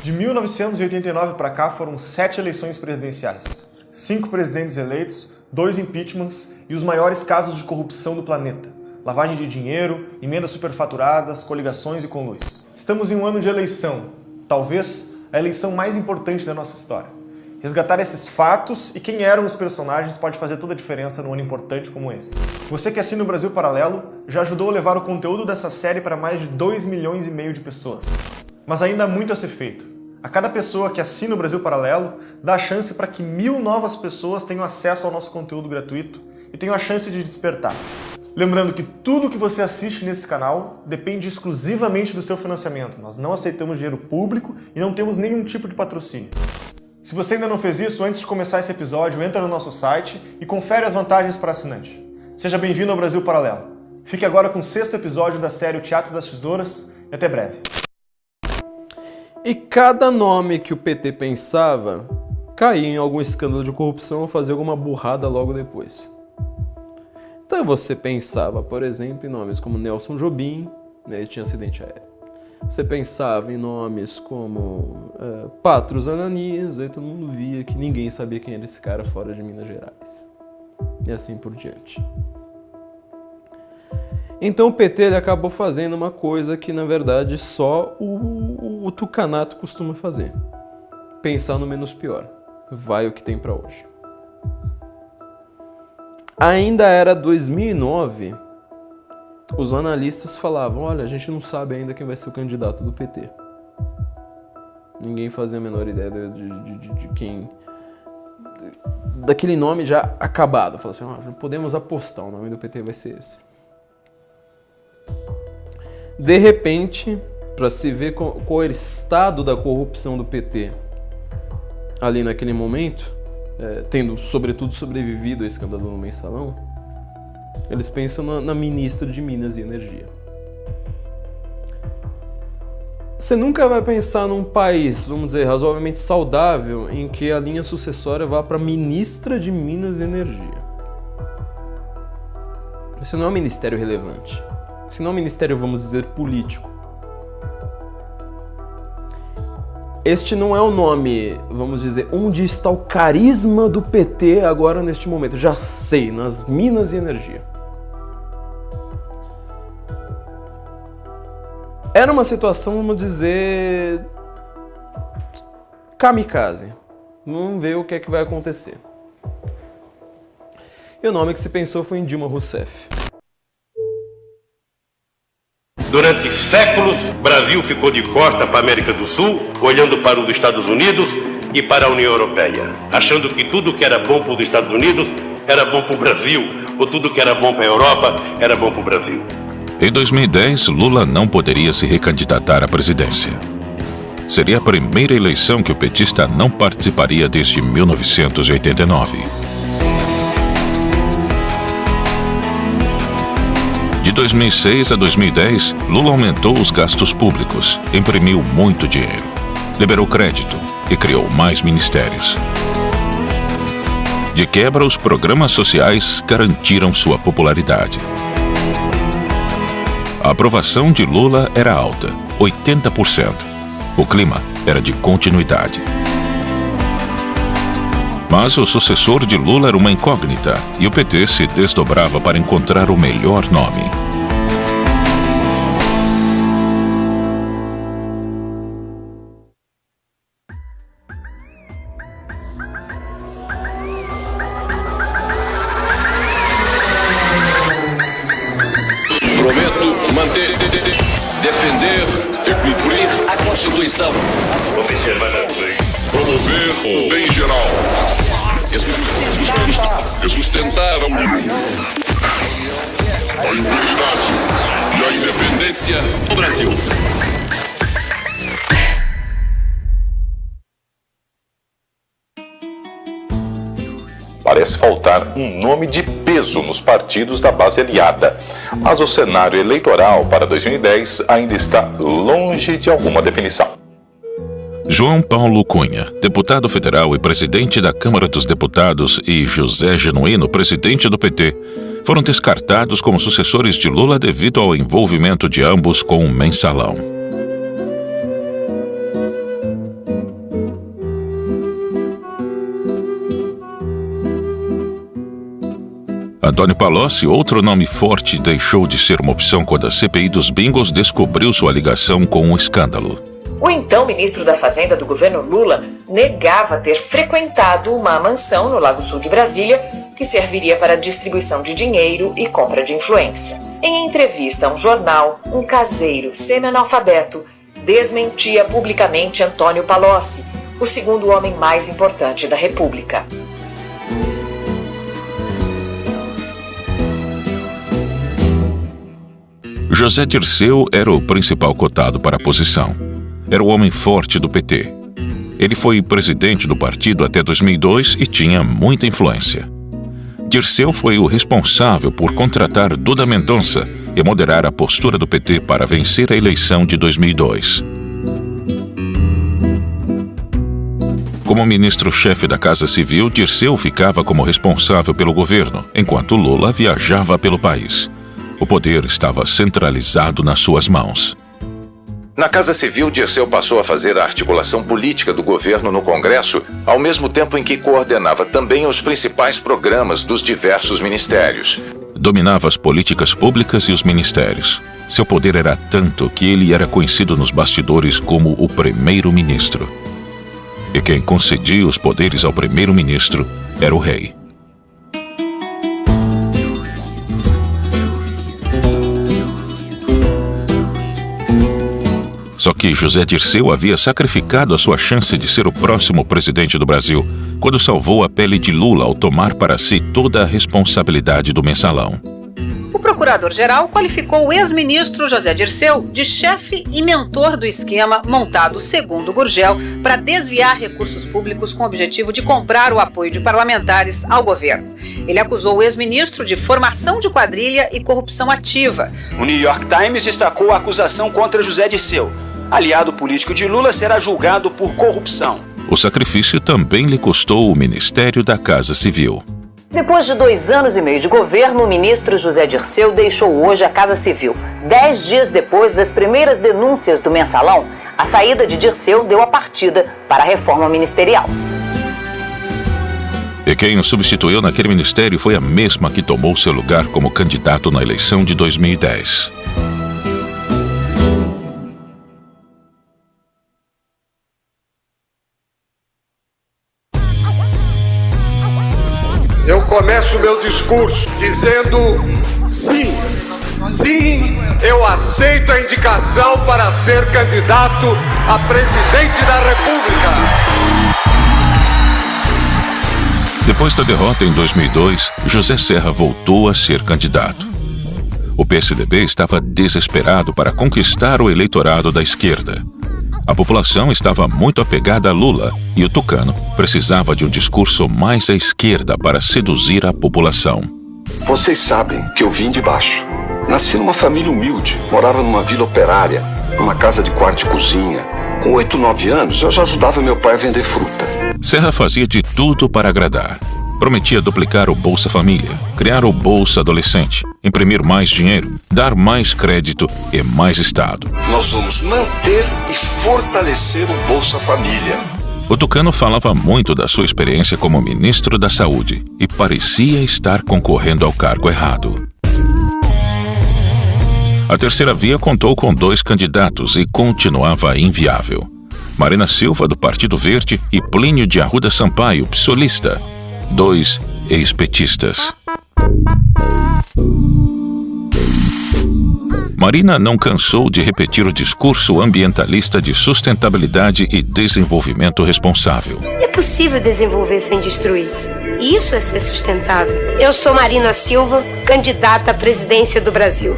De 1989 para cá foram 7 eleições presidenciais, 5 presidentes eleitos, 2 impeachments e os maiores casos de corrupção do planeta. Lavagem de dinheiro, emendas superfaturadas, coligações e conluios. Estamos em um ano de eleição, talvez a eleição mais importante da nossa história. Resgatar esses fatos e quem eram os personagens pode fazer toda a diferença num ano importante como esse. Você que assina o Brasil Paralelo já ajudou a levar o conteúdo dessa série para mais de 2,5 milhões de pessoas. Mas ainda há muito a ser feito. A cada pessoa que assina o Brasil Paralelo dá a chance para que 1.000 novas pessoas tenham acesso ao nosso conteúdo gratuito e tenham a chance de despertar. Lembrando que tudo que você assiste nesse canal depende exclusivamente do seu financiamento. Nós não aceitamos dinheiro público e não temos nenhum tipo de patrocínio. Se você ainda não fez isso, antes de começar esse episódio, entra no nosso site e confere as vantagens para assinante. Seja bem-vindo ao Brasil Paralelo. Fique agora com o 6º episódio da série O Teatro das Tesouras e até breve. E cada nome que o PT pensava caía em algum escândalo de corrupção ou fazia alguma burrada logo depois. Então você pensava, por exemplo, em nomes como Nelson Jobim, né, ele tinha acidente aéreo. Você pensava em nomes como Patros Ananias, aí todo mundo via que ninguém sabia quem era esse cara fora de Minas Gerais. E assim por diante. Então o PT ele acabou fazendo uma coisa que na verdade só o tucanato costuma fazer. Pensar no menos pior. Vai o que tem pra hoje. Ainda era 2009, os analistas falavam, olha, a gente não sabe ainda quem vai ser o candidato do PT. Ninguém fazia a menor ideia de quem... daquele nome já acabado. Falavam assim, podemos apostar, o nome do PT vai ser esse. De repente, para se ver qual era o estado da corrupção do PT ali naquele momento, tendo sobretudo sobrevivido ao escândalo no Mensalão, eles pensam na ministra de Minas e Energia. Você nunca vai pensar num país, vamos dizer, razoavelmente saudável, em que a linha sucessória vá para ministra de Minas e Energia. Isso não é um ministério relevante. Isso não é um ministério, vamos dizer, político. Este não é o nome, vamos dizer, onde está o carisma do PT agora neste momento. Já sei, nas Minas e Energia. Era uma situação, vamos dizer, kamikaze. Vamos ver o que é que vai acontecer. E o nome que se pensou foi em Dilma Rousseff. Durante séculos, o Brasil ficou de costa para a América do Sul, olhando para os Estados Unidos e para a União Europeia, achando que tudo que era bom para os Estados Unidos era bom para o Brasil, ou tudo que era bom para a Europa era bom para o Brasil. Em 2010, Lula não poderia se recandidatar à presidência. Seria a primeira eleição que o petista não participaria desde 1989. De 2006 a 2010, Lula aumentou os gastos públicos, imprimiu muito dinheiro, liberou crédito e criou mais ministérios. De quebra, os programas sociais garantiram sua popularidade. A aprovação de Lula era alta, 80%. O clima era de continuidade. Mas o sucessor de Lula era uma incógnita e o PT se desdobrava para encontrar o melhor nome. Prometo manter, defender e cumprir a Constituição. Observar as leis. Promover o bem geral. E sustentar a unidade e a independência do Brasil. Parece faltar um nome de peso nos partidos da base aliada, mas o cenário eleitoral para 2010 ainda está longe de alguma definição. João Paulo Cunha, deputado federal e presidente da Câmara dos Deputados, e José Genuíno, presidente do PT, foram descartados como sucessores de Lula devido ao envolvimento de ambos com o Mensalão. Antônio Palocci, outro nome forte, deixou de ser uma opção quando a CPI dos bingos descobriu sua ligação com um escândalo. O então ministro da Fazenda do governo Lula negava ter frequentado uma mansão no Lago Sul de Brasília que serviria para distribuição de dinheiro e compra de influência. Em entrevista a um jornal, um caseiro semi-analfabeto desmentia publicamente Antônio Palocci, o segundo homem mais importante da República. José Dirceu era o principal cotado para a posição. Era o homem forte do PT. Ele foi presidente do partido até 2002 e tinha muita influência. Dirceu foi o responsável por contratar Duda Mendonça e moderar a postura do PT para vencer a eleição de 2002. Como ministro-chefe da Casa Civil, Dirceu ficava como responsável pelo governo, enquanto Lula viajava pelo país. O poder estava centralizado nas suas mãos. Na Casa Civil, Dirceu passou a fazer a articulação política do governo no Congresso, ao mesmo tempo em que coordenava também os principais programas dos diversos ministérios. Dominava as políticas públicas e os ministérios. Seu poder era tanto que ele era conhecido nos bastidores como o primeiro-ministro. E quem concedia os poderes ao primeiro-ministro era o rei. Só que José Dirceu havia sacrificado a sua chance de ser o próximo presidente do Brasil quando salvou a pele de Lula ao tomar para si toda a responsabilidade do mensalão. O procurador-geral qualificou o ex-ministro José Dirceu de chefe e mentor do esquema montado, segundo Gurgel, para desviar recursos públicos com o objetivo de comprar o apoio de parlamentares ao governo. Ele acusou o ex-ministro de formação de quadrilha e corrupção ativa. O New York Times destacou a acusação contra José Dirceu. Aliado político de Lula, será julgado por corrupção. O sacrifício também lhe custou o Ministério da Casa Civil. Depois de 2 anos e meio de governo, o ministro José Dirceu deixou hoje a Casa Civil. 10 dias depois das primeiras denúncias do mensalão, a saída de Dirceu deu a partida para a reforma ministerial. E quem o substituiu naquele ministério foi a mesma que tomou seu lugar como candidato na eleição de 2010. Eu começo o meu discurso dizendo sim, eu aceito a indicação para ser candidato a presidente da República. Depois da derrota em 2002, José Serra voltou a ser candidato. O PSDB estava desesperado para conquistar o eleitorado da esquerda. A população estava muito apegada a Lula e o tucano precisava de um discurso mais à esquerda para seduzir a população. Vocês sabem que eu vim de baixo. Nasci numa família humilde, morava numa vila operária, numa casa de quarto e cozinha. Com 8, 9 anos, eu já ajudava meu pai a vender fruta. Serra fazia de tudo para agradar. Prometia duplicar o Bolsa Família, criar o Bolsa Adolescente, imprimir mais dinheiro, dar mais crédito e mais Estado. Nós vamos manter e fortalecer o Bolsa Família. O tucano falava muito da sua experiência como ministro da Saúde e parecia estar concorrendo ao cargo errado. A terceira via contou com 2 candidatos e continuava inviável. Marina Silva, do Partido Verde, e Plínio de Arruda Sampaio, psolista. 2 ex-petistas. Marina não cansou de repetir o discurso ambientalista de sustentabilidade e desenvolvimento responsável. É possível desenvolver sem destruir. Isso é ser sustentável. Eu sou Marina Silva, candidata à presidência do Brasil.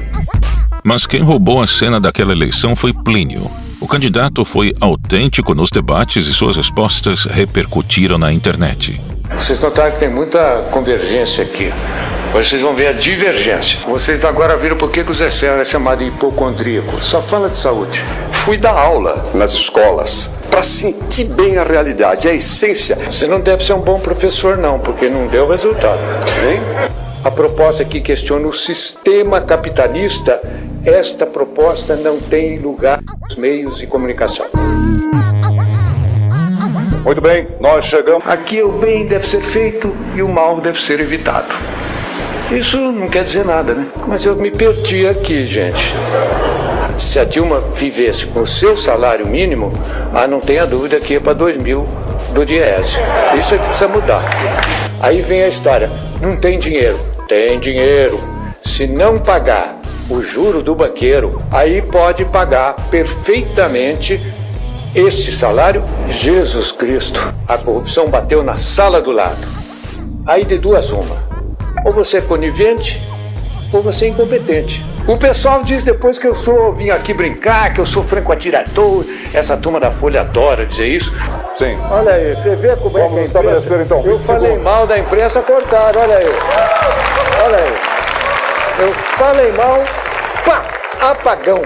Mas quem roubou a cena daquela eleição foi Plínio. O candidato foi autêntico nos debates e suas respostas repercutiram na internet. Vocês notaram que tem muita convergência aqui. Hoje vocês vão ver a divergência. Vocês agora viram por que o Zé Serra é chamado de hipocondríaco. Só fala de saúde. Fui dar aula nas escolas para sentir bem a realidade, a essência. Você não deve ser um bom professor não, porque não deu resultado. Hein? A proposta aqui questiona o sistema capitalista. Esta proposta não tem lugar nos meios de comunicação. Muito bem, nós chegamos. Aqui o bem deve ser feito e o mal deve ser evitado. Isso não quer dizer nada, né? Mas eu me perdi aqui, gente. Se a Dilma vivesse com o seu salário mínimo, não tenha dúvida que ia para 2.000 do DIEESE. Isso precisa mudar. Aí vem a história, não tem dinheiro. Tem dinheiro. Se não pagar o juro do banqueiro, aí pode pagar perfeitamente este salário. Jesus Cristo, a corrupção bateu na sala do lado. Aí de duas uma. Ou você é conivente, ou você é incompetente. O pessoal diz depois que vim aqui brincar, que eu sou franco atirador. Essa turma da Folha adora dizer isso. Sim. Olha aí, você vê como é que vamos estabelecer então. Eu falei mal da imprensa, cortaram, olha aí. Olha aí. Eu falei mal, pá, apagão.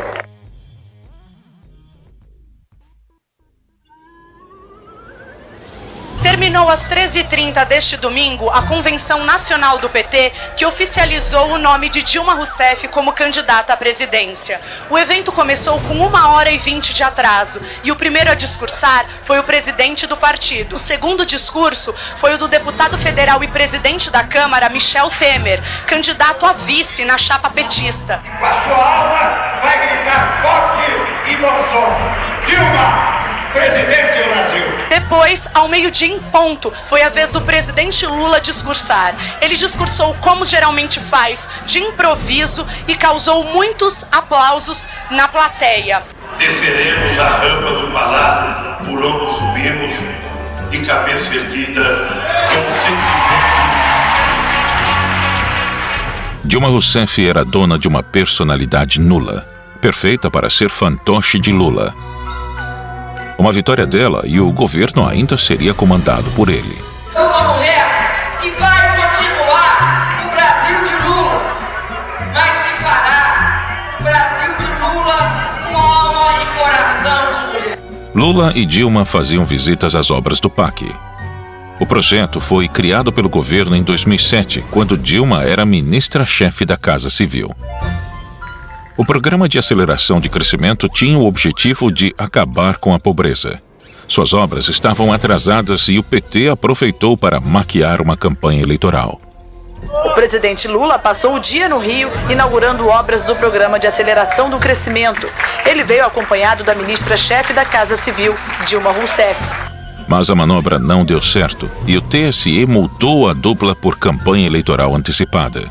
Terminou às 13h30 deste domingo a Convenção Nacional do PT, que oficializou o nome de Dilma Rousseff como candidata à presidência. O evento começou com 1h20 de atraso e o primeiro a discursar foi o presidente do partido. O segundo discurso foi o do deputado federal e presidente da Câmara, Michel Temer, candidato a vice na chapa petista. Com a sua alma vai gritar forte e bom som: Dilma, presidente do Brasil. Depois, ao meio-dia em ponto, foi a vez do presidente Lula discursar. Ele discursou como geralmente faz, de improviso, e causou muitos aplausos na plateia. Desceremos a rampa do palácio por onde subimos, de cabeça erguida, com sentimento. Dilma Rousseff era dona de uma personalidade nula, perfeita para ser fantoche de Lula. Uma vitória dela e o governo ainda seria comandado por ele. Uma mulher que vai continuar no Brasil de Lula, mas que fará um Brasil de Lula com alma e coração de mulher. Lula e Dilma faziam visitas às obras do PAC. O projeto foi criado pelo governo em 2007, quando Dilma era ministra-chefe da Casa Civil. O Programa de Aceleração de Crescimento tinha o objetivo de acabar com a pobreza. Suas obras estavam atrasadas e o PT aproveitou para maquiar uma campanha eleitoral. O presidente Lula passou o dia no Rio inaugurando obras do Programa de Aceleração do Crescimento. Ele veio acompanhado da ministra-chefe da Casa Civil, Dilma Rousseff. Mas a manobra não deu certo e o TSE multou a dupla por campanha eleitoral antecipada.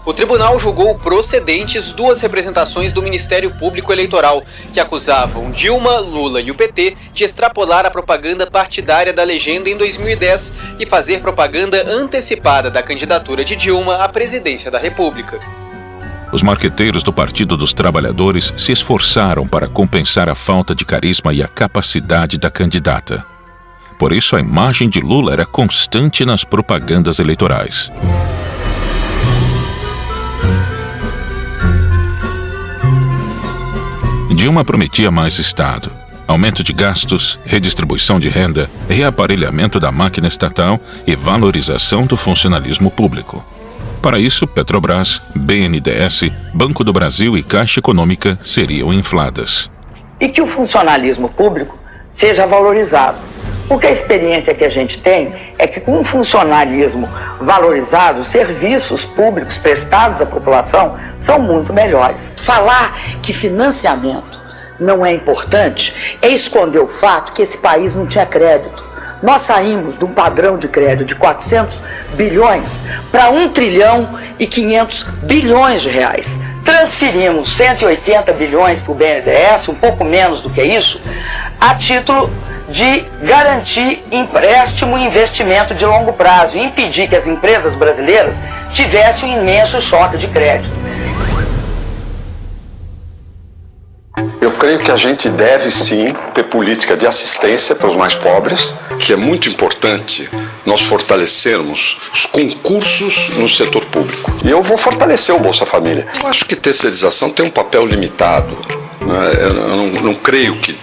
O tribunal julgou procedentes duas representações do Ministério Público Eleitoral, que acusavam Dilma, Lula e o PT de extrapolar a propaganda partidária da legenda em 2010 e fazer propaganda antecipada da candidatura de Dilma à presidência da República. Os marqueteiros do Partido dos Trabalhadores se esforçaram para compensar a falta de carisma e a capacidade da candidata. Por isso, a imagem de Lula era constante nas propagandas eleitorais. Dilma prometia mais Estado, aumento de gastos, redistribuição de renda, reaparelhamento da máquina estatal e valorização do funcionalismo público. Para isso, Petrobras, BNDES, Banco do Brasil e Caixa Econômica seriam infladas. E que o funcionalismo público seja valorizado. Porque a experiência que a gente tem é que com um funcionalismo valorizado, os serviços públicos prestados à população são muito melhores. Falar que financiamento não é importante é esconder o fato que esse país não tinha crédito. Nós saímos de um padrão de crédito de 400 bilhões para 1 trilhão e 500 bilhões de reais. Transferimos 180 bilhões para o BNDES, um pouco menos do que isso, a título de garantir empréstimo e investimento de longo prazo e impedir que as empresas brasileiras tivessem um imenso choque de crédito. Eu creio que a gente deve sim ter política de assistência para os mais pobres, que é muito importante nós fortalecermos os concursos no setor público. E eu vou fortalecer o Bolsa Família. Eu acho que terceirização tem um papel limitado. Eu não creio que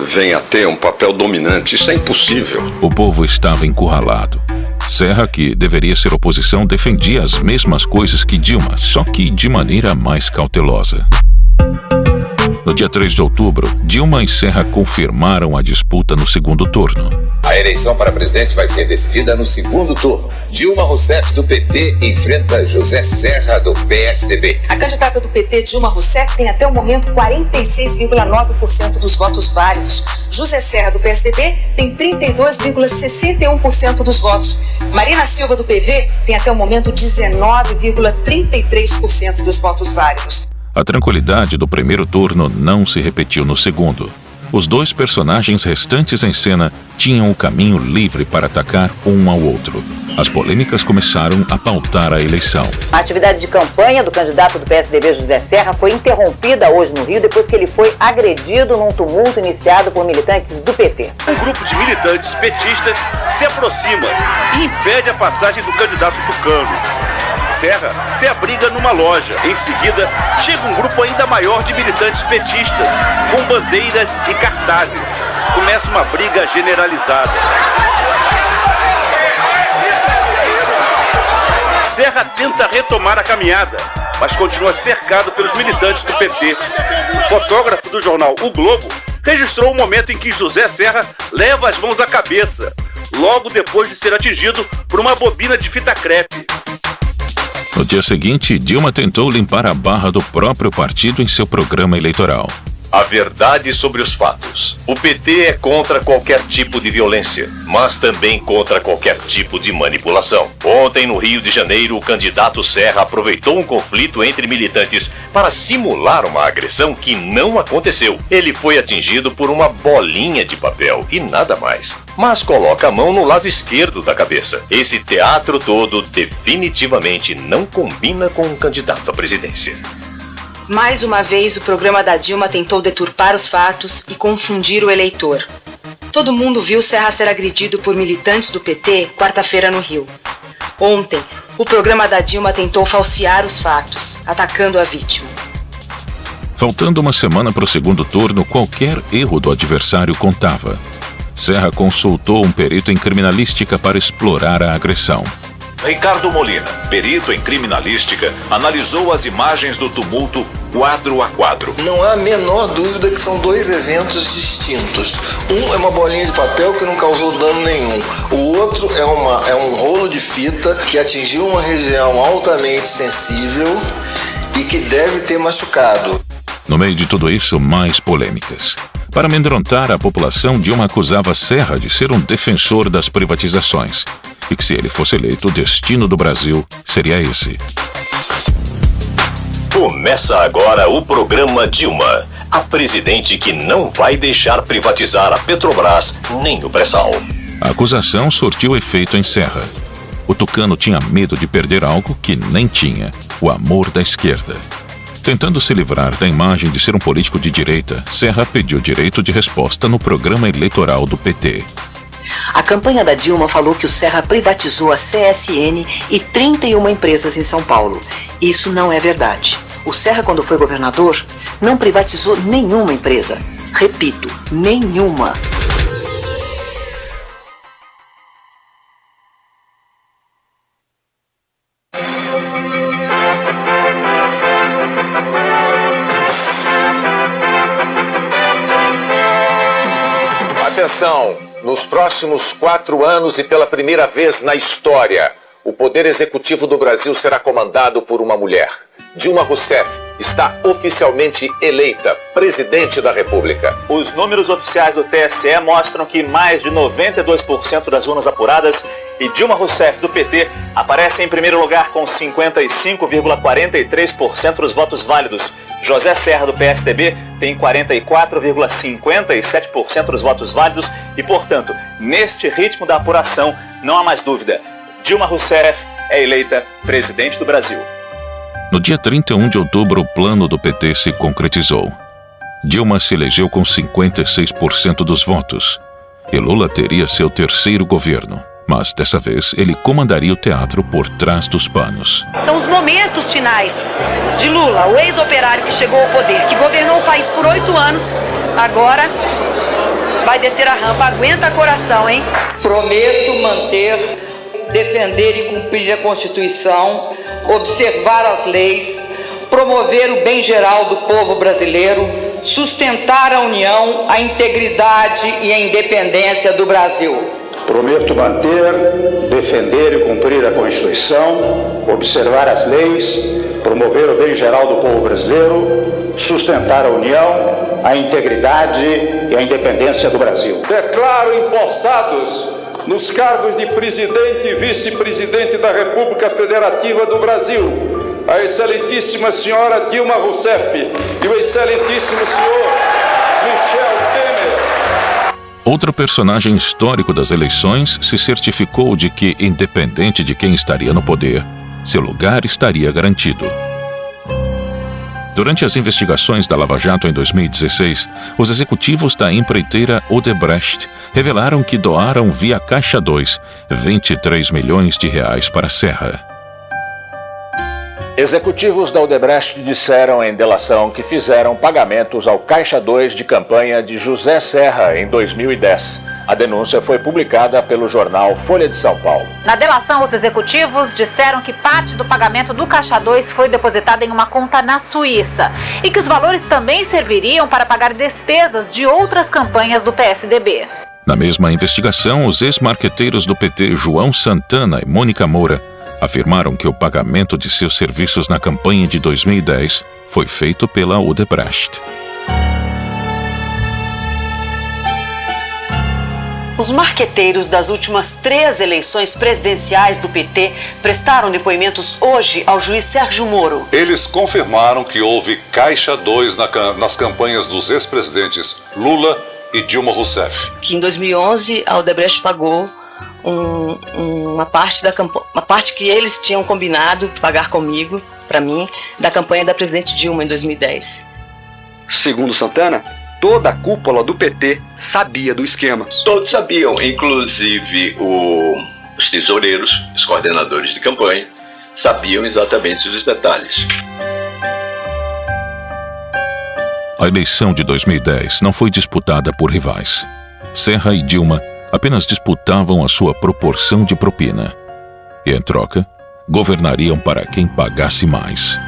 venha a ter um papel dominante. Isso é impossível. O povo estava encurralado. Serra, que deveria ser oposição, defendia as mesmas coisas que Dilma, só que de maneira mais cautelosa. No dia 3 de outubro, Dilma e Serra confirmaram a disputa no segundo turno. A eleição para presidente vai ser decidida no segundo turno. Dilma Rousseff, do PT, enfrenta José Serra, do PSDB. A candidata do PT, Dilma Rousseff, tem até o momento 46,9% dos votos válidos. José Serra, do PSDB, tem 32,61% dos votos. Marina Silva, do PV, tem até o momento 19,33% dos votos válidos. A tranquilidade do primeiro turno não se repetiu no segundo. Os dois personagens restantes em cena tinham o caminho livre para atacar um ao outro. As polêmicas começaram a pautar a eleição. A atividade de campanha do candidato do PSDB, José Serra, foi interrompida hoje no Rio depois que ele foi agredido num tumulto iniciado por militantes do PT. Um grupo de militantes petistas se aproxima e impede a passagem do candidato tucano. Serra se abriga numa loja. Em seguida, chega um grupo ainda maior de militantes petistas, com bandeiras e cartazes. Começa uma briga generalizada. Serra tenta retomar a caminhada, mas continua cercado pelos militantes do PT. O fotógrafo do jornal O Globo registrou o momento em que José Serra leva as mãos à cabeça, logo depois de ser atingido por uma bobina de fita crepe. No dia seguinte, Dilma tentou limpar a barra do próprio partido em seu programa eleitoral. A verdade sobre os fatos. O PT é contra qualquer tipo de violência, mas também contra qualquer tipo de manipulação. Ontem, no Rio de Janeiro, o candidato Serra aproveitou um conflito entre militantes para simular uma agressão que não aconteceu. Ele foi atingido por uma bolinha de papel e nada mais. Mas coloca a mão no lado esquerdo da cabeça. Esse teatro todo definitivamente não combina com um candidato à presidência. Mais uma vez, o programa da Dilma tentou deturpar os fatos e confundir o eleitor. Todo mundo viu Serra ser agredido por militantes do PT quarta-feira no Rio. Ontem, o programa da Dilma tentou falsear os fatos, atacando a vítima. Faltando uma semana para o segundo turno, qualquer erro do adversário contava. Serra consultou um perito em criminalística para explorar a agressão. Ricardo Molina, perito em criminalística, analisou as imagens do tumulto quadro a quadro. Não há a menor dúvida que são dois eventos distintos. Um é uma bolinha de papel que não causou dano nenhum. O outro é um rolo de fita que atingiu uma região altamente sensível e que deve ter machucado. No meio de tudo isso, mais polêmicas. Para amedrontar a população, Dilma acusava Serra de ser um defensor das privatizações e que, se ele fosse eleito, o destino do Brasil seria esse. Começa agora o programa Dilma, a presidente que não vai deixar privatizar a Petrobras nem o pré-sal. A acusação surtiu efeito em Serra. O tucano tinha medo de perder algo que nem tinha: o amor da esquerda. Tentando se livrar da imagem de ser um político de direita, Serra pediu direito de resposta no programa eleitoral do PT. A campanha da Dilma falou que o Serra privatizou a CSN e 31 empresas em São Paulo. Isso não é verdade. O Serra, quando foi governador, não privatizou nenhuma empresa. Repito, nenhuma. Atenção! Nos próximos 4 anos e pela primeira vez na história, o Poder Executivo do Brasil será comandado por uma mulher. Dilma Rousseff está oficialmente eleita presidente da República. Os números oficiais do TSE mostram que mais de 92% das urnas apuradas e Dilma Rousseff, do PT, aparece em primeiro lugar com 55,43% dos votos válidos. José Serra, do PSDB, tem 44,57% dos votos válidos e, portanto, neste ritmo da apuração, não há mais dúvida. Dilma Rousseff é eleita presidente do Brasil. No dia 31 de outubro, o plano do PT se concretizou. Dilma se elegeu com 56% dos votos. E Lula teria seu terceiro governo. Mas, dessa vez, ele comandaria o teatro por trás dos panos. São os momentos finais de Lula, o ex-operário que chegou ao poder, que governou o país por 8 anos, agora vai descer a rampa. Aguenta coração, hein? Prometo manter, defender e cumprir a Constituição, observar as leis, promover o bem geral do povo brasileiro, sustentar a união, a integridade e a independência do Brasil. Prometo manter, defender e cumprir a Constituição, observar as leis, promover o bem geral do povo brasileiro, sustentar a união, a integridade e a independência do Brasil. Declaro empossados nos cargos de presidente e vice-presidente da República Federativa do Brasil a excelentíssima senhora Dilma Rousseff e o excelentíssimo senhor Michel Temer. Outro personagem histórico das eleições se certificou de que, independente de quem estaria no poder, seu lugar estaria garantido. Durante as investigações da Lava Jato em 2016, os executivos da empreiteira Odebrecht revelaram que doaram via Caixa 2 23 milhões de reais para Serra. Executivos da Odebrecht disseram em delação que fizeram pagamentos ao Caixa 2 de campanha de José Serra em 2010. A denúncia foi publicada pelo jornal Folha de São Paulo. Na delação, os executivos disseram que parte do pagamento do Caixa 2 foi depositada em uma conta na Suíça e que os valores também serviriam para pagar despesas de outras campanhas do PSDB. Na mesma investigação, os ex-marqueteiros do PT João Santana e Mônica Moura afirmaram que o pagamento de seus serviços na campanha de 2010 foi feito pela Odebrecht. Os marqueteiros das últimas 3 eleições presidenciais do PT prestaram depoimentos hoje ao juiz Sérgio Moro. Eles confirmaram que houve Caixa 2 nas campanhas dos ex-presidentes Lula e Dilma Rousseff. Que em 2011 a Odebrecht pagou uma parte que eles tinham combinado de pagar comigo, para mim, da campanha da presidente Dilma em 2010. Segundo Santana, toda a cúpula do PT sabia do esquema. Todos sabiam, inclusive os tesoureiros, os coordenadores de campanha, sabiam exatamente os detalhes. A eleição de 2010 não foi disputada por rivais. Serra e Dilma apenas disputavam a sua proporção de propina. E, em troca, governariam para quem pagasse mais.